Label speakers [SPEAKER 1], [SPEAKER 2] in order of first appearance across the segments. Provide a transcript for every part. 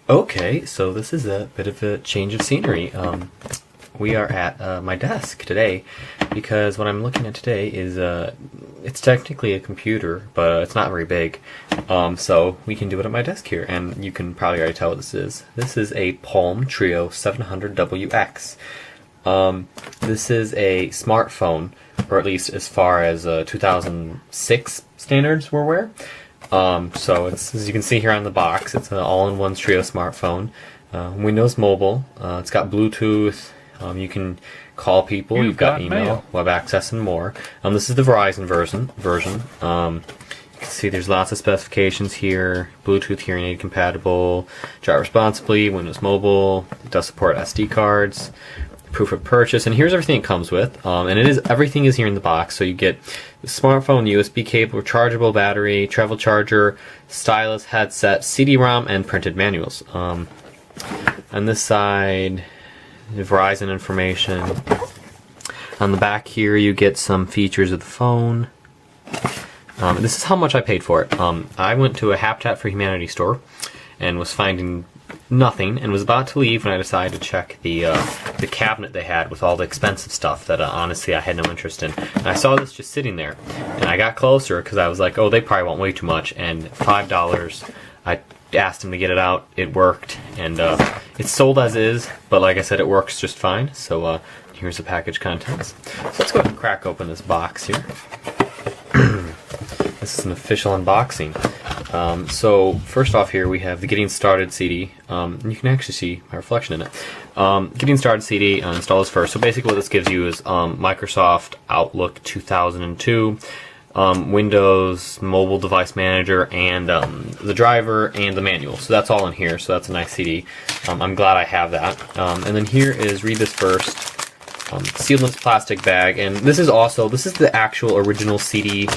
[SPEAKER 1] Okay, so this is a bit of a change of scenery. We are at my desk today because what I'm looking at today is it's technically a computer, but it's not very big. So we can do it at my desk here, and you can probably already tell what this is. This is a Palm Treo 700WX. This is a smartphone, or at least as far as 2006 standards were aware. So it's, as you can see here on the box, it's an all-in-one Treo smartphone. Windows Mobile. It's got Bluetooth. You can call people. You've got email, web access, and more. This is the Verizon version. You can see there's lots of specifications here. Bluetooth, hearing aid compatible, drive responsibly, Windows Mobile. It does support SD cards. Proof of purchase, and here's everything it comes with. And everything is here in the box. So you get the smartphone, USB cable, rechargeable battery, travel charger, stylus, headset, CD-ROM, and printed manuals. On this side, the Verizon information. On the back here, you get some features of the phone. This is how much I paid for it. I went to a Habitat for Humanity store and was finding nothing, and was about to leave when I decided to check the cabinet they had with all the expensive stuff that honestly I had no interest in. And I saw this just sitting there, and I got closer because I was like, oh, they probably want way too much, and $5. I asked them to get it out. It worked, and it's sold as is, but like I said, it works just fine. So here's the package contents. So let's go ahead and crack open this box here. This is an official unboxing. So first off here we have the Getting Started CD. And you can actually see my reflection in it. Getting Started CD, install this first. So basically what this gives you is Microsoft Outlook 2002, Windows Mobile Device Manager, and the driver and the manual. So that's all in here. So that's a nice CD. I'm glad I have that. And then here is Read This First. Sealed in this plastic bag, and this is the actual original CD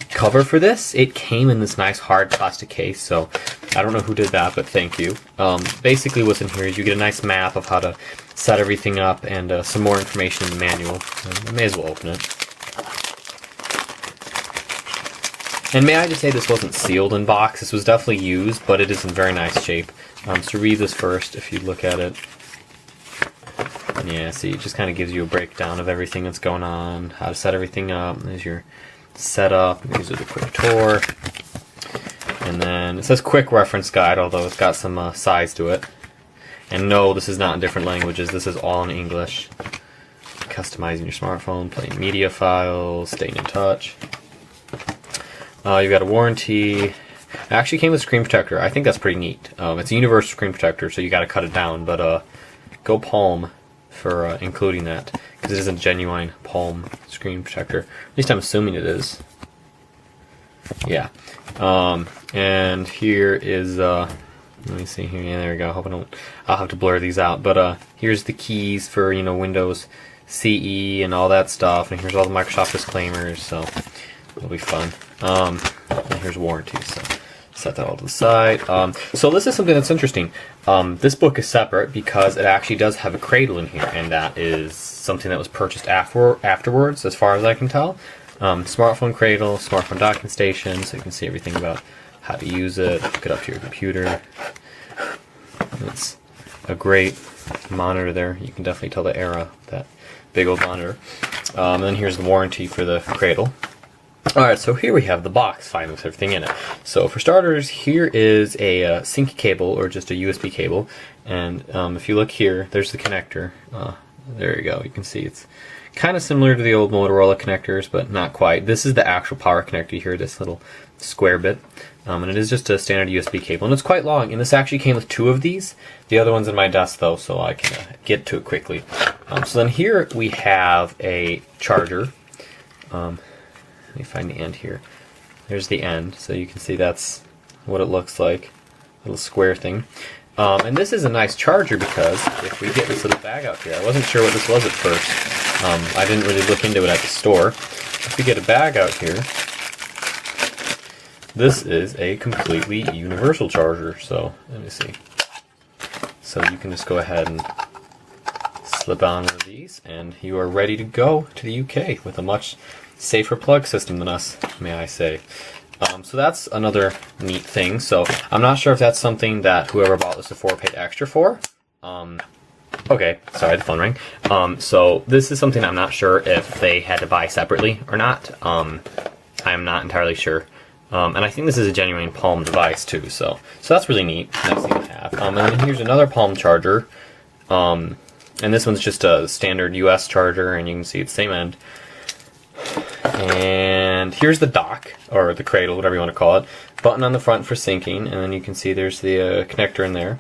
[SPEAKER 1] cover for this. It came in this nice hard plastic case, so I don't know who did that, but thank you. Basically what's in here is you get a nice map of how to set everything up, and some more information in the manual. I may as well open it. And may I just say, this wasn't sealed in box. This was definitely used, but it is in very nice shape. So read this first if you look at it. Yeah, see, it just kind of gives you a breakdown of everything that's going on, how to set everything up. There's your setup. It gives you a quick tour. And then it says quick reference guide, although it's got some size to it. And no, this is not in different languages. This is all in English. Customizing your smartphone, playing media files, staying in touch. You've got a warranty. It actually came with a screen protector. I think that's pretty neat. It's a universal screen protector, so you got to cut it down. But go Palm for including that, because it is a genuine Palm screen protector. At least I'm assuming it is. Yeah. And here is let me see here. Yeah, there we go. I'll have to blur these out. But here's the keys for Windows CE and all that stuff. And here's all the Microsoft disclaimers. So it'll be fun. And here's warranty. So set that all to the side. So this is something that's interesting. This book is separate because it actually does have a cradle in here, and that is something that was purchased afterwards, as far as I can tell. Smartphone cradle, smartphone docking station, so you can see everything about how to use it, hook it up to your computer. It's a great monitor there. You can definitely tell the era, that big old monitor. And then here's the warranty for the cradle. Alright, so here we have the box, finally, with everything in it. So for starters, here is a sync cable, or just a USB cable. And if you look here, there's the connector. There you go, you can see it's kind of similar to the old Motorola connectors, but not quite. This is the actual power connector here, this little square bit. And it is just a standard USB cable, and it's quite long. And this actually came with 2 of these. The other one's in my desk, though, so I can get to it quickly. So then here we have a charger. Let me find the end here. There's the end, so you can see that's what it looks like. A little square thing. And this is a nice charger because if we get this little bag out here, I wasn't sure what this was at first. I didn't really look into it at the store. If we get a bag out here, this is a completely universal charger. So let me see. So you can just go ahead and slip on one of these, and you are ready to go to the UK with a much safer plug system than us, may I say. So that's another neat thing. So I'm not sure if that's something that whoever bought this before paid extra for. Okay, sorry, the phone rang. So this is something I'm not sure if they had to buy separately or not. I'm not entirely sure. And I think this is a genuine Palm device too, so that's really neat. Nice thing to have. And then here's another Palm charger. And this one's just a standard US charger, and you can see it's same end. And here's the dock, or the cradle, whatever you want to call it. Button on the front for syncing, and then you can see there's the connector in there.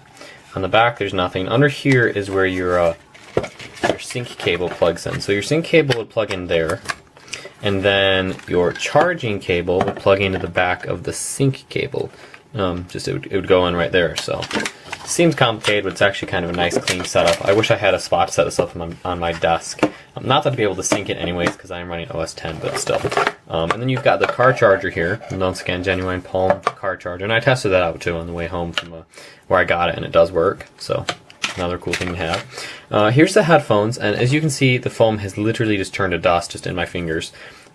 [SPEAKER 1] On the back, there's nothing. Under here is where your sync cable plugs in. So your sync cable would plug in there, and then your charging cable would plug into the back of the sync cable. It would go in right there. So seems complicated, but it's actually kind of a nice, clean setup. I wish I had a spot to set this up on my desk. Not that I'd be able to sync it anyways, because I'm running OS 10, but still. And then you've got the car charger here. And once again, genuine Palm car charger. And I tested that out too on the way home from where I got it, and it does work. So another cool thing to have. Here's the headphones, and as you can see, the foam has literally just turned to dust just in my fingers.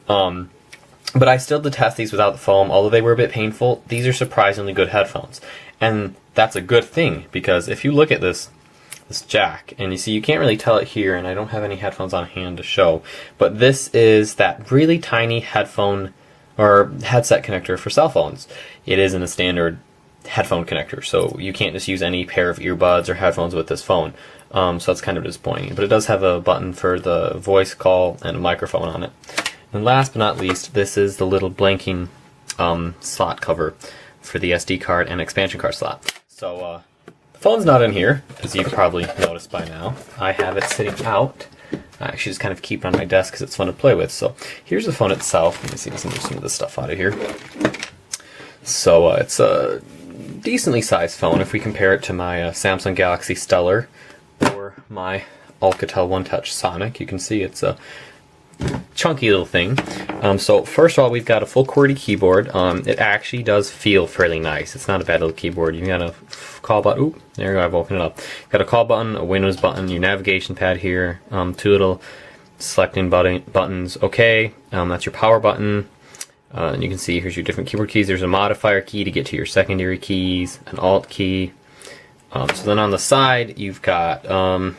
[SPEAKER 1] But I still did test these without the foam, although they were a bit painful. These are surprisingly good headphones. And that's a good thing, because if you look at this jack, and you see you can't really tell it here, and I don't have any headphones on hand to show, but this is that really tiny headphone or headset connector for cell phones. It isn't a standard headphone connector, so you can't just use any pair of earbuds or headphones with this phone. So that's kind of disappointing. But it does have a button for the voice call and a microphone on it. And last but not least, this is the little blanking slot cover for the SD card and expansion card slot. So the phone's not in here, as you've probably noticed by now. I have it sitting out. I actually just kind of keep it on my desk because it's fun to play with. So here's the phone itself. Let me see if I can move some of this stuff out of here. So it's a decently sized phone if we compare it to my Samsung Galaxy Stellar or my Alcatel One Touch Sonic. You can see it's a chunky little thing. So first of all, we've got a full QWERTY keyboard. It actually does feel fairly nice. It's not a bad little keyboard. You've got a call button. Oop, there you go, I've opened it up. You've got a call button, a Windows button, your navigation pad here, two little selecting buttons. Okay, that's your power button. And you can see here's your different keyboard keys. There's a modifier key to get to your secondary keys, an alt key. So then on the side, you've got, I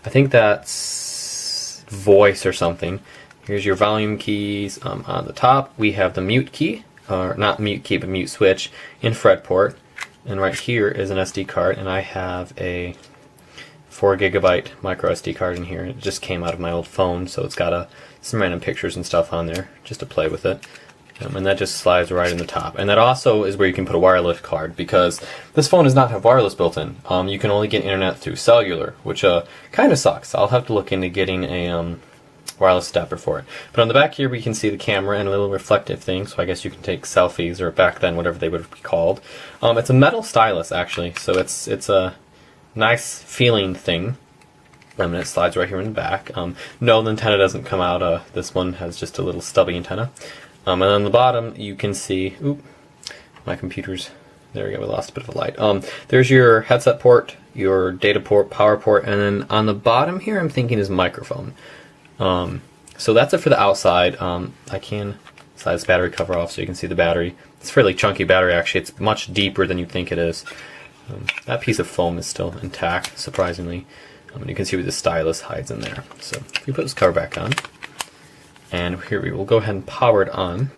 [SPEAKER 1] think that's voice or something. Here's your volume keys. On the top, we have the mute key, or not mute key, but mute switch, infrared port. And right here is an SD card, and I have a 4 GB micro SD card in here. It just came out of my old phone, so it's got some random pictures and stuff on there just to play with it. And that just slides right in the top. And that also is where you can put a wireless card, because this phone does not have wireless built in. You can only get internet through cellular, which kind of sucks. I'll have to look into getting a wireless adapter for it. But on the back here we can see the camera and a little reflective thing, so I guess you can take selfies, or back then whatever they would be called. It's a metal stylus actually, so it's a nice feeling thing. And it slides right here in the back. No, the antenna doesn't come out. This one has just a little stubby antenna. And on the bottom you can see, oop, my computer's, there we go, we lost a bit of a light. There's your headset port, your data port, power port, and then on the bottom here I'm thinking is microphone. So that's it for the outside. I can slide this battery cover off so you can see the battery. It's a fairly chunky battery actually. It's much deeper than you think it is. That piece of foam is still intact, surprisingly. And you can see where the stylus hides in there. So if we put this cover back on, and here we will go ahead and power it on.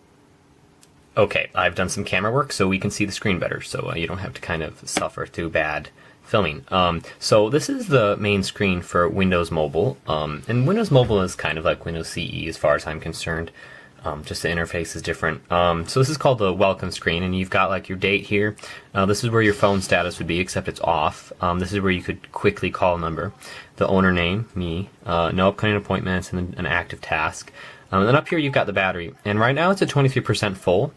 [SPEAKER 1] Okay, I've done some camera work so we can see the screen better, so you don't have to kind of suffer through bad filming. So this is the main screen for Windows Mobile, and Windows Mobile is kind of like Windows CE as far as I'm concerned. Just the interface is different. So this is called the welcome screen, and you've got like your date here. This is where your phone status would be, except it's off. This is where you could quickly call a number. The owner name, me, no upcoming appointments, and an active task. And then up here you've got the battery, and right now it's at 23% full.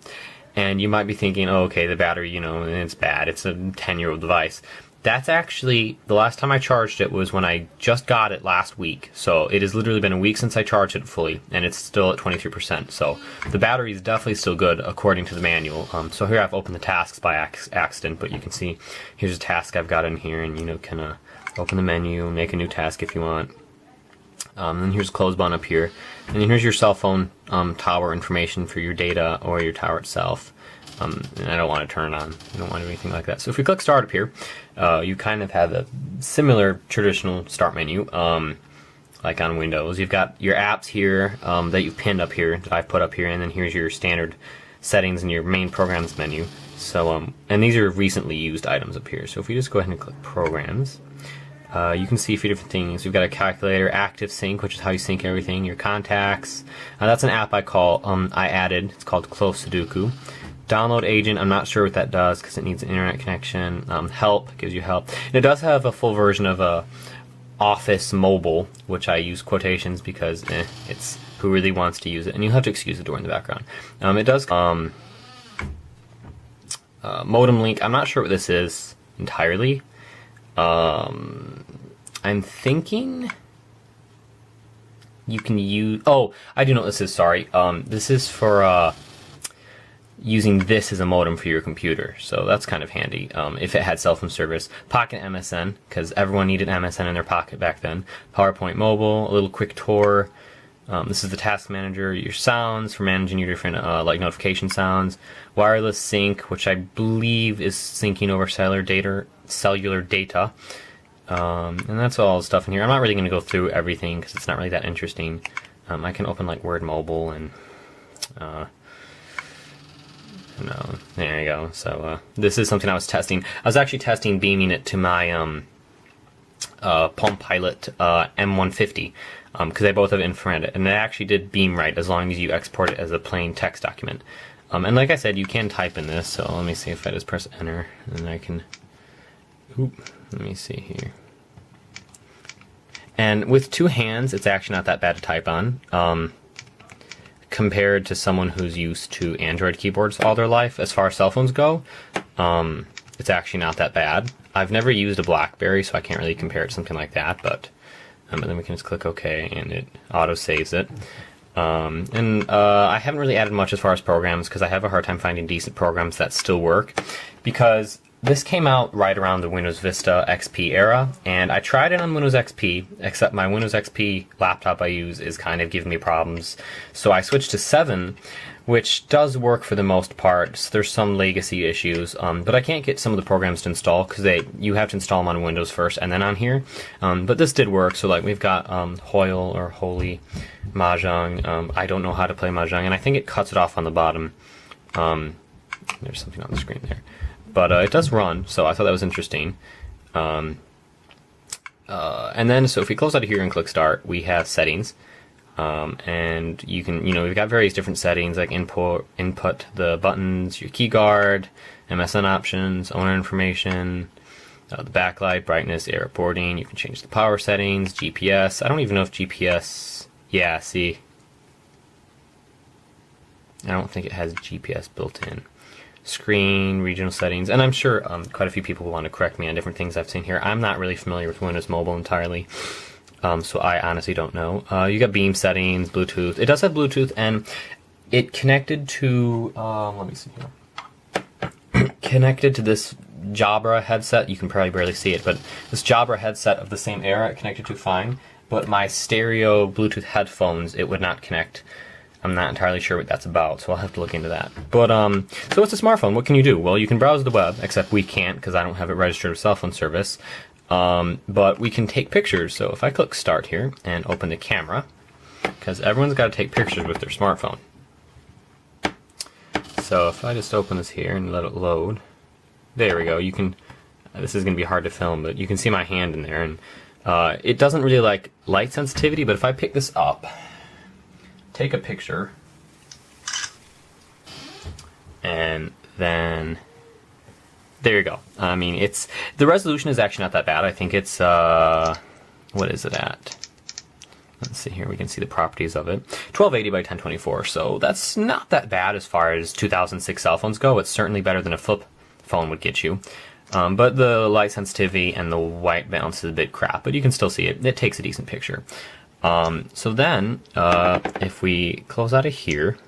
[SPEAKER 1] And you might be thinking, oh, okay, the battery, you know, it's bad. It's a 10-year-old device. That's actually, the last time I charged it was when I just got it last week. So it has literally been a week since I charged it fully, and it's still at 23%. So the battery is definitely still good according to the manual. So here I've opened the tasks by accident, but you can see here's a task I've got in here, and you know, can open the menu, make a new task if you want. Then here's close button up here. And then here's your cell phone tower information for your data or your tower itself. And I don't want to turn it on. I don't want to do anything like that. So if we click start up here, you kind of have a similar traditional start menu, like on Windows. You've got your apps here that you've pinned up here, that I've put up here, and then here's your standard settings and your main programs menu. So, and these are recently used items up here. So if we just go ahead and click programs, you can see a few different things. We've got a calculator, active sync, which is how you sync everything, your contacts. That's an app I added. It's called Close Sudoku. Download agent, I'm not sure what that does because it needs an internet connection. Help, gives you help. And it does have a full version of Office Mobile, which I use quotations because it's who really wants to use it. And you'll have to excuse the door in the background. It does modem link. I'm not sure what this is entirely. I'm thinking you can use... Oh, I do know what this is, sorry. This is for... using this as a modem for your computer, so that's kind of handy if it had cell phone service. Pocket MSN, because everyone needed MSN in their pocket back then. PowerPoint Mobile, a little quick tour. This is the task manager, your sounds for managing your different like notification sounds. Wireless sync, which I believe is syncing over cellular data. And that's all the stuff in here. I'm not really going to go through everything because it's not really that interesting. I can open like Word Mobile and no, there you go. So this is something I was testing. I was actually testing beaming it to my Palm Pilot M150 because they both have infrared, and it actually did beam right as long as you export it as a plain text document. And like I said, you can type in this. So let me see if I just press enter, and I can. Let me see here. And with two hands, it's actually not that bad to type on. Compared to someone who's used to Android keyboards all their life, as far as cell phones go, it's actually not that bad. I've never used a BlackBerry, so I can't really compare it to something like that, but then we can just click OK, and it auto-saves it. I haven't really added much as far as programs, because I have a hard time finding decent programs that still work, because this came out right around the Windows Vista XP era, and I tried it on Windows XP, except my Windows XP laptop I use is kind of giving me problems. So I switched to 7, which does work for the most part. So there's some legacy issues, but I can't get some of the programs to install because you have to install them on Windows first and then on here. But this did work. So like we've got Hoyle or Holy Mahjong. I don't know how to play Mahjong, and I think it cuts it off on the bottom. There's something on the screen there. But it does run, so I thought that was interesting. And then, so if we close out of here and click Start, we have settings. And you can, we've got various different settings, like input the buttons, your key guard, MSN options, owner information, the backlight, brightness, air reporting. You can change the power settings, GPS. I don't even know if GPS... Yeah, see. I don't think it has GPS built in. Screen, regional settings, and I'm sure quite a few people will want to correct me on different things I've seen here. I'm not really familiar with Windows Mobile entirely, so I honestly don't know. You got beam settings, Bluetooth. It does have Bluetooth, and it connected to, let me see here. Connected to this Jabra headset. You can probably barely see it, but this Jabra headset of the same era, it connected to fine, but my stereo Bluetooth headphones, it would not connect. I'm not entirely sure what that's about, so I'll have to look into that. But, so it's a smartphone. What can you do? Well, you can browse the web, except we can't because I don't have it registered with cell phone service. But we can take pictures. So if I click Start here and open the camera, because everyone's got to take pictures with their smartphone. So if I just open this here and let it load, there we go. You can, this is going to be hard to film, but you can see my hand in there. And it doesn't really like light sensitivity, but if I pick this up, take a picture, and then there you go. I mean, the resolution is actually not that bad. I think it's what is it at? Let's see here. We can see the properties of it. 1280 by 1024. So that's not that bad as far as 2006 cell phones go. It's certainly better than a flip phone would get you. But the light sensitivity and the white balance is a bit crap. But you can still see it. It takes a decent picture. So then, if we close out of here,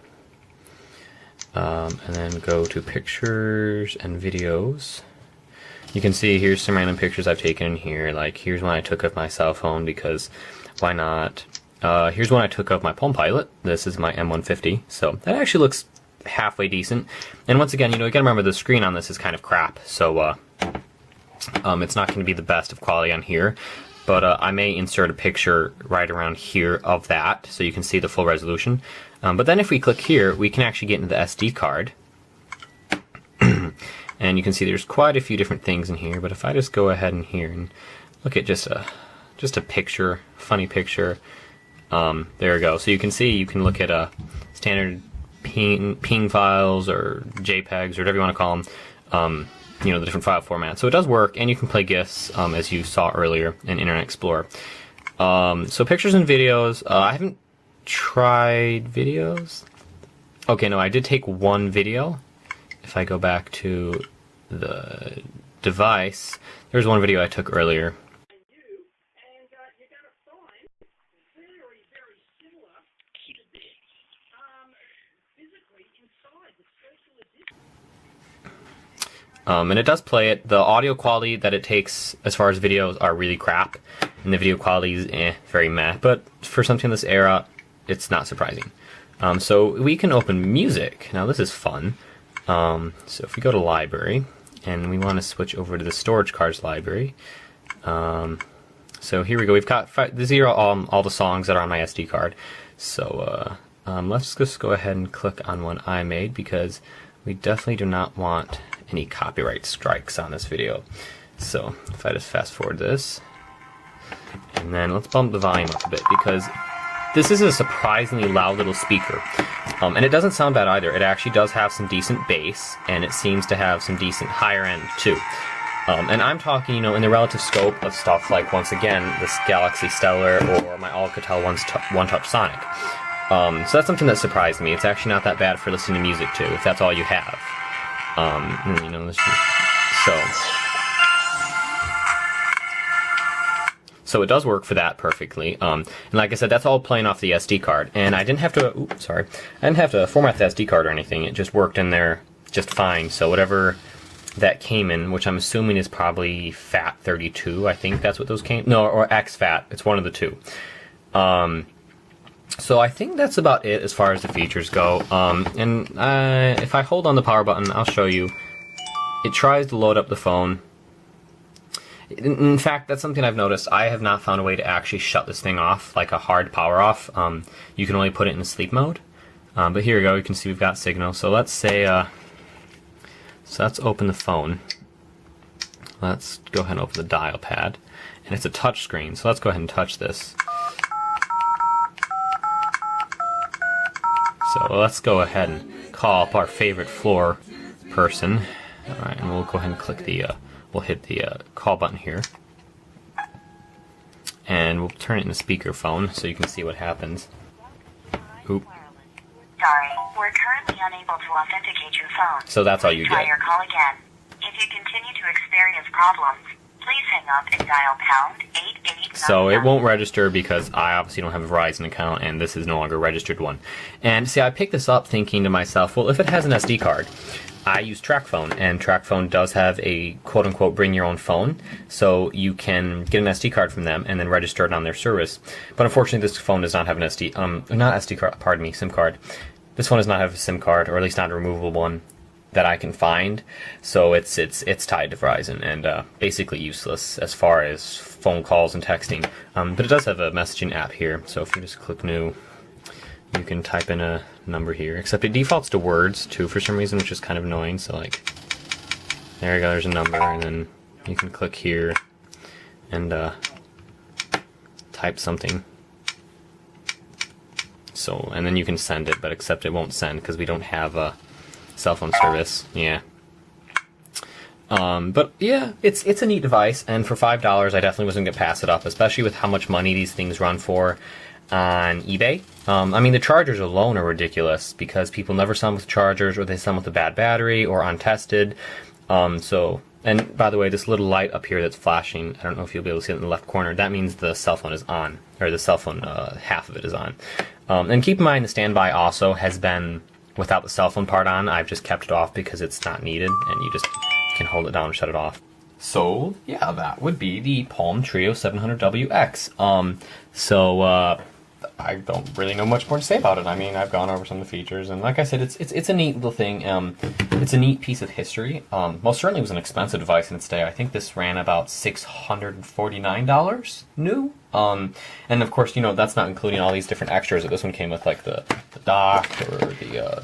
[SPEAKER 1] and then go to pictures and videos, you can see here's some random pictures I've taken in here. Like here's one I took of my cell phone because why not? Here's one I took of my Palm Pilot. This is my M150, so that actually looks halfway decent. And once again, you gotta remember the screen on this is kind of crap, so it's not going to be the best of quality on here. But I may insert a picture right around here of that, so you can see the full resolution. But then if we click here, we can actually get into the SD card. And you can see there's quite a few different things in here, but if I just go ahead in here and look at just a picture, funny picture, there we go. So you can see, you can look at standard ping files or JPEGs or whatever you want to call them, the different file formats. So it does work, and you can play GIFs, as you saw earlier in Internet Explorer. So pictures and videos, I haven't tried videos. Okay, no, I did take one video. If I go back to the device, there's one video I took earlier. And it does play it. The audio quality that it takes as far as videos are really crap, and the video quality is very meh, but for something in this era, it's not surprising. So we can open music. Now this is fun. So if we go to library, and we want to switch over to the storage cards library. So here we go. We've got these are all the songs that are on my SD card. So let's just go ahead and click on one I made, because we definitely do not want any copyright strikes on this video. So if I just fast forward this, and then let's bump the volume up a bit, because this is a surprisingly loud little speaker. And it doesn't sound bad either. It actually does have some decent bass, and it seems to have some decent higher end too. And I'm talking, in the relative scope of stuff like, once again, this Galaxy Stellar or my Alcatel One Touch Sonic. So that's something that surprised me. It's actually not that bad for listening to music too, if that's all you have. So it does work for that perfectly. And like I said, that's all playing off the SD card. And I didn't have to, I didn't have to format the SD card or anything. It just worked in there just fine. So whatever that came in, which I'm assuming is probably FAT32, I think that's what those came, no, or exFAT, it's one of the two. So I think that's about it as far as the features go. If I hold on the power button, I'll show you. It tries to load up the phone. In fact, that's something I've noticed. I have not found a way to actually shut this thing off, like a hard power off. You can only put it in sleep mode. But here we go. You can see we've got signal. So let's say, so let's open the phone. Let's go ahead and open the dial pad. And it's a touch screen, so let's go ahead and touch this. So let's go ahead and call up our favorite floor person. Alright, and we'll go ahead and click the, we'll hit the call button here. And we'll turn it into speakerphone so you can see what happens. Oop.
[SPEAKER 2] Sorry, we're currently unable to authenticate your phone.
[SPEAKER 1] So that's all you
[SPEAKER 2] Try
[SPEAKER 1] get.
[SPEAKER 2] your call again. If you continue to experience problems, please hang up and dial #8899.
[SPEAKER 1] So it won't register because I obviously don't have a Verizon account, and this is no longer a registered one. And see, I picked this up thinking to myself, well, if it has an SD card, I use TrackPhone, and TrackPhone does have a quote-unquote bring your own phone, so you can get an SD card from them and then register it on their service. But unfortunately, this phone does not have an SIM card. This phone does not have a SIM card, or at least not a removable one that I can find. So it's tied to Verizon and basically useless as far as phone calls and texting. But it does have a messaging app here. So if you just click new, you can type in a number here. Except it defaults to words too for some reason, which is kind of annoying. So like, there you go. There's a number, and then you can click here and type something. So, and then you can send it, but except it won't send because we don't have a cell phone service. Yeah. But yeah, it's a neat device, and for $5, I definitely wasn't gonna pass it up, especially with how much money these things run for on eBay. I mean, the chargers alone are ridiculous because people never sell them with chargers, or they sell them with a bad battery or untested. And by the way, this little light up here that's flashing, I don't know if you'll be able to see it in the left corner, that means the cell phone is on, or the cell phone, half of it is on. And keep in mind the standby also has been without the cell phone part on. I've just kept it off because it's not needed, and you just can hold it down and shut it off. So yeah, that would be the Palm Treo 700WX. I don't really know much more to say about it. I mean, I've gone over some of the features, and like I said, it's a neat little thing. It's a neat piece of history. Most certainly was an expensive device in its day. I think this ran about $649 new. And of course, you know, that's not including all these different extras that this one came with, like the dock or the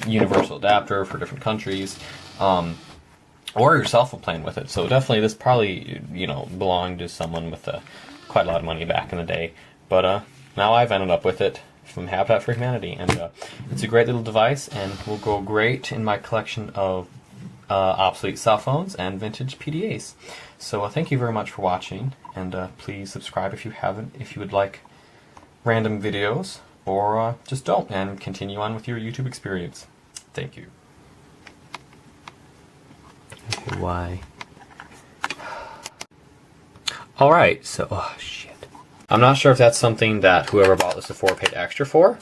[SPEAKER 1] universal adapter for different countries, or yourself playing with it. So definitely, this probably, you know, belonged to someone with quite a lot of money back in the day. But now I've ended up with it from Habitat for Humanity, and it's a great little device, and will go great in my collection of obsolete cell phones and vintage PDAs. So thank you very much for watching, and please subscribe if you haven't, if you would like random videos, or just don't, and continue on with your YouTube experience. Thank you. Okay, why? Alright, so, oh shit. I'm not sure if that's something that whoever bought this before paid extra for.